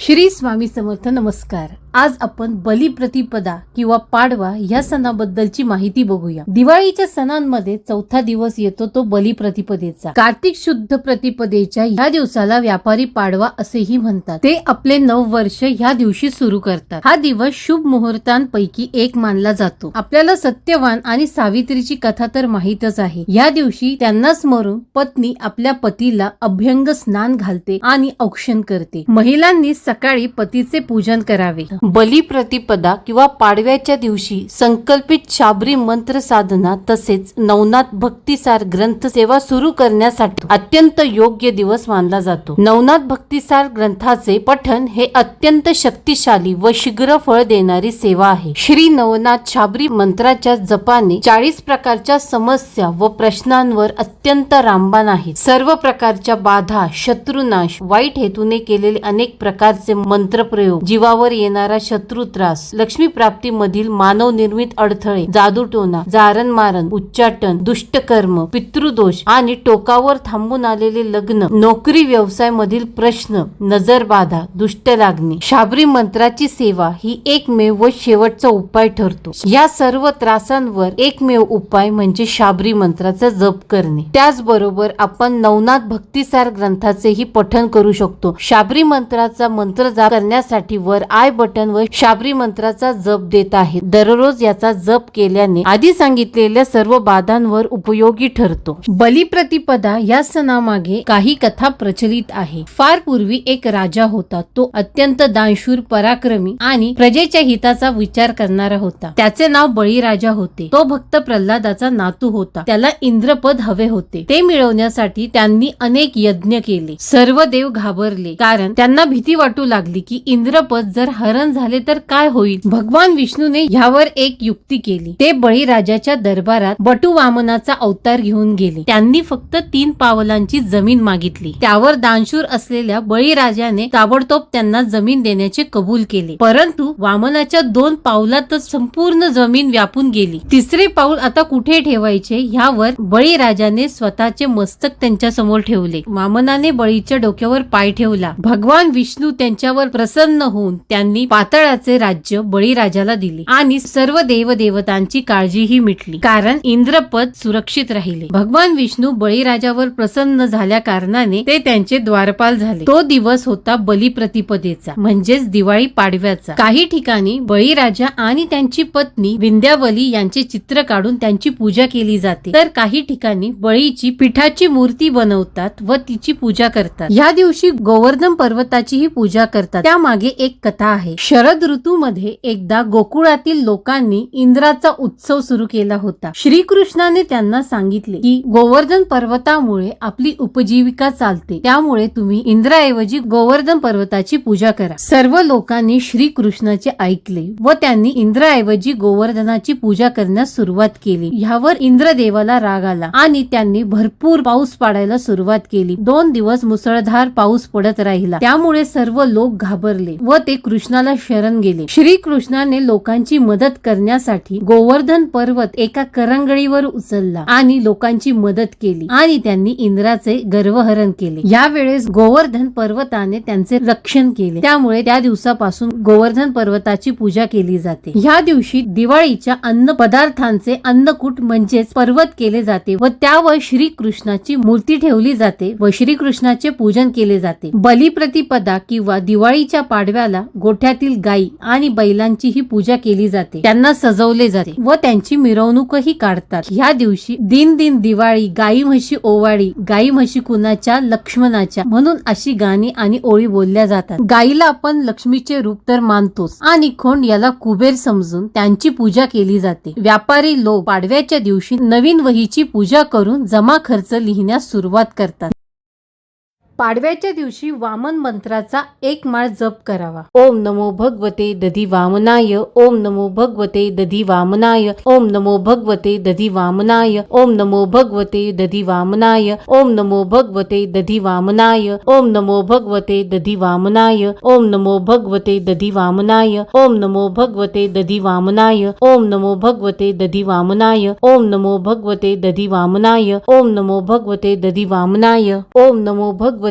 श्री स्वामी समर्थ. नमस्कार. आज आपण बलिप्रतिपदा किंवा पाडवा या सणाबद्दलची माहिती बघूया. दिवाळीच्या सणांमध्ये चौथा दिवस येतो तो बलिप्रतिपदेचा. कार्तिक शुद्ध प्रतिपदेच्या या दिवसाला व्यापारी पाडवा असेही म्हणतात. ते आपले नववर्ष ह्या दिवशी सुरू करतात. हा दिवस शुभ मुहूर्तांपैकी एक मानला जातो. आपल्याला सत्यवान आणि सावित्रीची कथा तर माहीतच आहे. या दिवशी त्यांना स्मरून पत्नी आपल्या पतीला अभ्यंग स्नान घालते आणि औक्षण करते. महिलांनी सकाळी पतीचे पूजन करावे. बलिप्रतिपदा किंवा पाडव्याच्या दिवशी संकल्पित शाबरी मंत्र साधना तसेच नवनाथ भक्तिसार ग्रंथ सेवा सुरू करण्यासाठी अत्यंत योग्य दिवस मानला जातो. नवनाथ भक्तिसार ग्रंथाचे पठण हे अत्यंत शक्तिशाली व शीघ्र फळ देणारी सेवा आहे. श्री नवनाथ शाबरी मंत्राच्या जपाने 40 प्रकारच्या समस्या व प्रश्नांवर अत्यंत रामबाण आहे. सर्व प्रकारच्या बाधा, शत्रुनाश, वाईट हेतूने केलेले अनेक प्रकारचे मंत्रप्रयोग, जीवावर येणारा शत्रू त्रास, लक्ष्मी प्राप्ती मधील मानव निर्मित अडथळे, जादूटोना, जारण मारण, उच्चाटन, दुष्टकर्म, पितृदोष आणि टोकावर थांबून आलेले लग्न, नोकरी व्यवसाय मधील प्रश्न, नजर बाधा, दुष्ट लागणे, शाबरी मंत्राची सेवा ही एकमेव व शेवटचा उपाय ठरतो. या सर्व त्रासांवर एकमेव उपाय म्हणजे शाबरी मंत्राचा जप करणे. त्याचबरोबर आपण नवनाथ भक्तिसार ग्रंथाचेही पठण करू शकतो. शाबरी मंत्राचा मंत्र जाप करण्यासाठी वर आय बटन व शाबरी मंत्राचा जप देत आहे. दररोज याचा जप केल्याने आधी सांगितलेल्या सर्व बाधांवर उपयोगी ठरतो. बलिप्रतिपदा या सणामागे काही कथा प्रचलित आहे. फार पूर्वी एक राजा होता. तो अत्यंत दानशूर, पराक्रमी आणि प्रजेच्या हिताचा विचार करणारा होता. त्याचे नाव बळीराजा होते. तो भक्त प्रल्हादाचा नातू होता. त्याला इंद्रपद हवे होते. ते मिळवण्यासाठी त्यांनी अनेक यज्ञ केले. सर्व देव घाबरले, कारण त्यांना भीती वाटू लागली की इंद्रपद जर हरण झाले तर काय होईल. भगवान विष्णूने ह्यावर एक युक्ती केली. ते बळीराजाच्या दरबारात बटू वामनाचा अवतार घेऊन गेले. त्यांनी फक्त 3 पावलांची जमीन मागितली. त्यावर दानशूर असलेल्या बळीराजाने ताबडतोब त्यांना जमीन देण्याचे कबूल केले. परंतु वामनाच्या 2 पावलातच संपूर्ण जमीन व्यापून गेली. तिसरे पाऊल आता कुठे ठेवायचे ह्यावर बळीराजाने स्वतःचे मस्तक त्यांच्या समोर ठेवले. वामनाने बळीच्या डोक्यावर पाय ठेवला. भगवान विष्णू त्यांच्यावर प्रसन्न होऊन त्यांनी पाताळाचे राज्य बळीराजाला दिले आणि सर्व देवदेवतांची काळजीही मिटली, कारण इंद्रपद सुरक्षित राहिले. भगवान विष्णू बळीराजावर प्रसन्न झाल्या कारणाने ते त्यांचे द्वारपाल झाले. तो दिवस होता बलिप्रतिपदेचा, म्हणजेच दिवाळी पाडव्याचा. काही ठिकाणी बळीराजा आणि त्यांची पत्नी विंध्यावली यांचे चित्र काढून त्यांची पूजा केली जाते, तर काही ठिकाणी बळीची पिठाची मूर्ती बनवतात व तिची पूजा करतात. या दिवशी गोवर्धन पर्वताचीही पूजा करतात. त्यामागे एक कथा आहे. शरद ऋतूमध्ये एकदा गोकुळातील लोकांनी इंद्राचा उत्सव सुरू केला होता. श्रीकृष्णाने त्यांना सांगितले की गोवर्धन पर्वतामुळे आपली उपजीविका चालते, त्यामुळे तुम्ही इंद्राऐवजी गोवर्धन पर्वताची पूजा करा. सर्व लोकांनी श्रीकृष्णाचे ऐकले व त्यांनी इंद्राऐवजी गोवर्धनाची पूजा करण्यास सुरुवात केली. ह्यावर इंद्रदेवाला राग आला आणि त्यांनी भरपूर पाऊस पाडायला सुरुवात केली. 2 दिवस मुसळधार पाऊस पडत राहिला. त्यामुळे सर्व लोक घाबरले व ते कृष्णाला शरण गेले. श्रीकृष्णाने लोकांची मदत करण्यासाठी गोवर्धन पर्वत एका करंगळीवर उचलला आणि लोकांची मदत केली आणि त्यांनी इंद्राचे गर्वहरण केले. यावेळेस गोवर्धन पर्वताने त्यांचे रक्षण केले. त्यामुळे त्या दिवसापासून गोवर्धन पर्वताची पूजा केली जाते. ह्या दिवशी दिवाळीच्या अन्न पदार्थांचे अन्नकूट म्हणजेच पर्वत केले जाते व त्यावर श्रीकृष्णाची मूर्ती ठेवली जाते व श्रीकृष्णाचे पूजन केले जाते. बलिप्रतिपदा किंवा दिवाळीच्या पाडव्याला गोठ्यातील गायी आणि बैलांची ही पूजा केली जाते. त्यांना सजवले जाते व त्यांची मिरवणूकही काढतात. ह्या दिवशी दिन दिन दिवाळी, गायी म्हशी ओवाळी, गायी म्हशी कुणाच्या लक्ष्मणाच्या म्हणून अशी गाणी आणि ओळी बोलल्या जातात. गायीला आपण लक्ष्मीचे रूप तर मानतोच आणि खोंड याला कुबेर समजून त्यांची पूजा केली जाते. व्यापारी लोक पाडव्याच्या दिवशी नवीन वहीची पूजा करून जमा खर्च लिहिण्यास सुरुवात करतात. पाडव्याच्या दिवशी वामन मंत्राचा 1 माळ जप करावा. ओम नमो भगवते दधी वामनाय, ओम नमो भगवते दधी वामनाय, ओम नमो भगवते दधी वामनाय, ओम नमो भगवते दधी वामनाय, ओम नमो भगवते दधी वामनाय, ओम नमो भगवते दधी वामनाय, ओम नमो भगवते दधी वामनाय, ओम नमो भगवते दधी वामनाय, ओम नमो भगवते दधी वामनाय, ओम नमो भगवते दधी वामनाय, ओम नमो भगवते दधी वामनाय, ओम नमो भगवते